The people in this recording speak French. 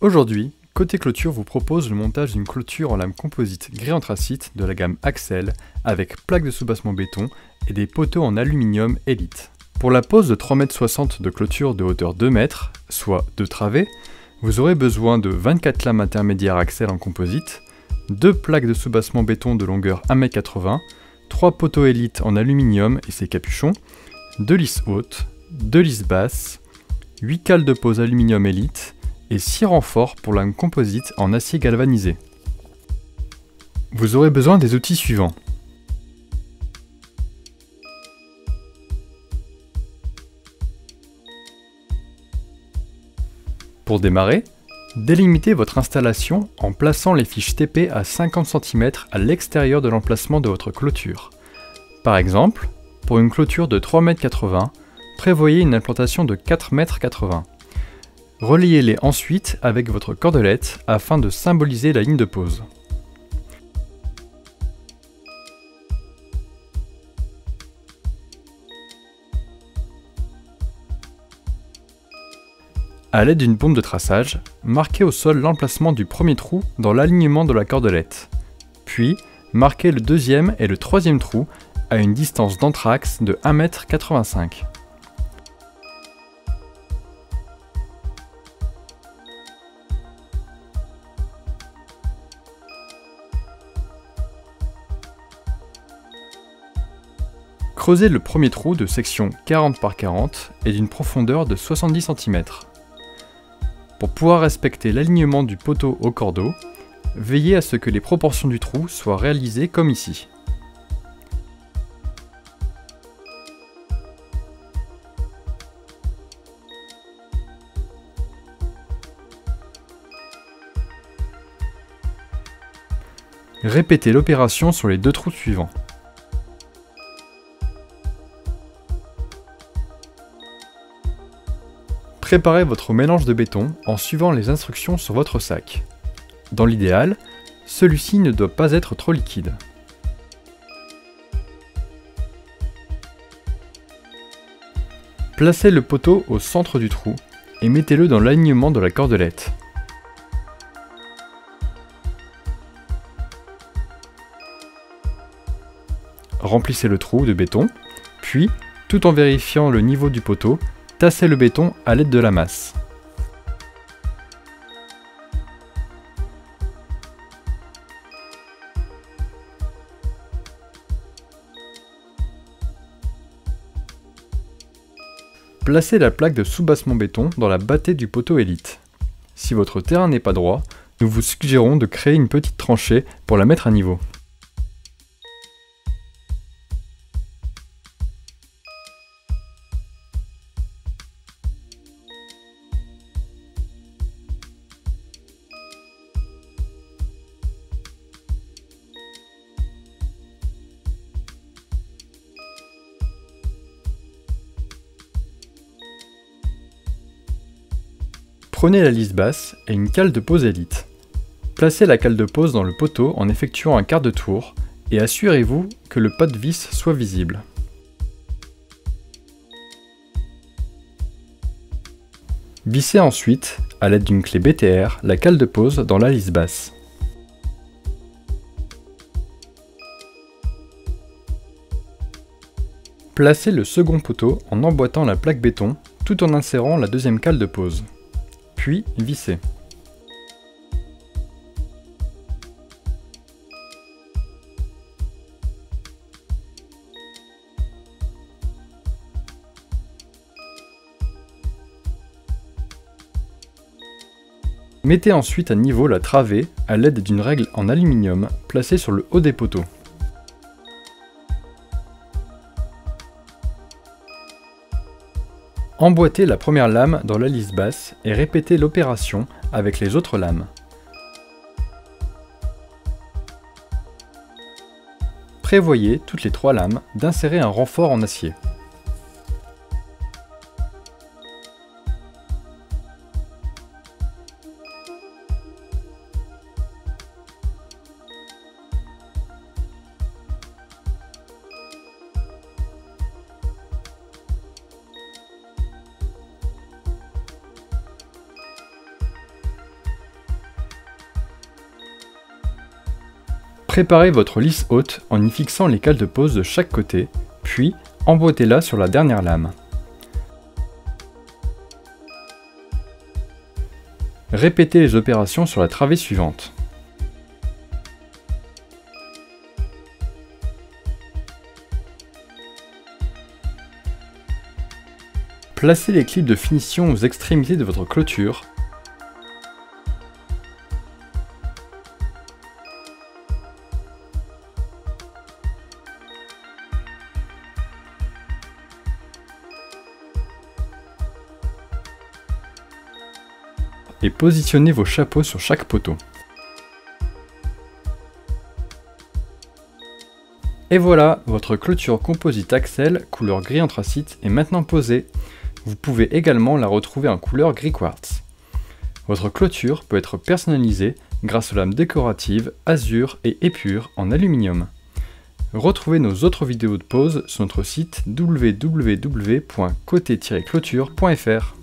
Aujourd'hui, Côté Clôture vous propose le montage d'une clôture en lame composite gris anthracite de la gamme Axel avec plaque de soubassement béton et des poteaux en aluminium Elite. Pour la pose de 3,60 m de clôture de hauteur 2 m, soit 2 travées, vous aurez besoin de 24 lames intermédiaires Axel en composite, 2 plaques de soubassement béton de longueur 1,80 m, 3 poteaux Elite en aluminium et ses capuchons, 2 lisses hautes, 2 lisses basses, 8 cales de pose aluminium Elite et 6 renforts pour lame composite en acier galvanisé. Vous aurez besoin des outils suivants. Pour démarrer, délimitez votre installation en plaçant les fiches TP à 50 cm à l'extérieur de l'emplacement de votre clôture. Par exemple, pour une clôture de 3,80 m, prévoyez une implantation de 4,80 m. Reliez-les ensuite avec votre cordelette afin de symboliser la ligne de pose. A l'aide d'une bombe de traçage, marquez au sol l'emplacement du premier trou dans l'alignement de la cordelette. Puis, marquez le deuxième et le troisième trou à une distance d'entraxe de 1,85 m. Creusez le premier trou de section 40 par 40 et d'une profondeur de 70 cm. Pour pouvoir respecter l'alignement du poteau au cordeau, veillez à ce que les proportions du trou soient réalisées comme ici. Répétez l'opération sur les deux trous suivants. Préparez votre mélange de béton en suivant les instructions sur votre sac. Dans l'idéal, celui-ci ne doit pas être trop liquide. Placez le poteau au centre du trou et mettez-le dans l'alignement de la cordelette. Remplissez le trou de béton, puis, tout en vérifiant le niveau du poteau, tassez le béton à l'aide de la masse. Placez la plaque de soubassement béton dans la bâtée du poteau Elite. Si votre terrain n'est pas droit, nous vous suggérons de créer une petite tranchée pour la mettre à niveau. Prenez la lisse basse et une cale de pose Elite. Placez la cale de pose dans le poteau en effectuant un quart de tour et assurez-vous que le pas de vis soit visible. Vissez ensuite, à l'aide d'une clé BTR, la cale de pose dans la lisse basse. Placez le second poteau en emboîtant la plaque béton tout en insérant la deuxième cale de pose. Puis vissez. Mettez ensuite à niveau la travée à l'aide d'une règle en aluminium placée sur le haut des poteaux. Emboîtez la première lame dans la lisse basse et répétez l'opération avec les autres lames. Prévoyez, toutes les 3 lames, d'insérer un renfort en acier. Préparez votre lisse haute en y fixant les cales de pose de chaque côté, puis emboîtez-la sur la dernière lame. Répétez les opérations sur la travée suivante. Placez les clips de finition aux extrémités de votre clôture. Et positionnez vos chapeaux sur chaque poteau. Et voilà, votre clôture composite Axel couleur gris anthracite est maintenant posée. Vous pouvez également la retrouver en couleur gris quartz. Votre clôture peut être personnalisée grâce aux lames décoratives azur et épure en aluminium. Retrouvez nos autres vidéos de pose sur notre site www.coté-clôture.fr.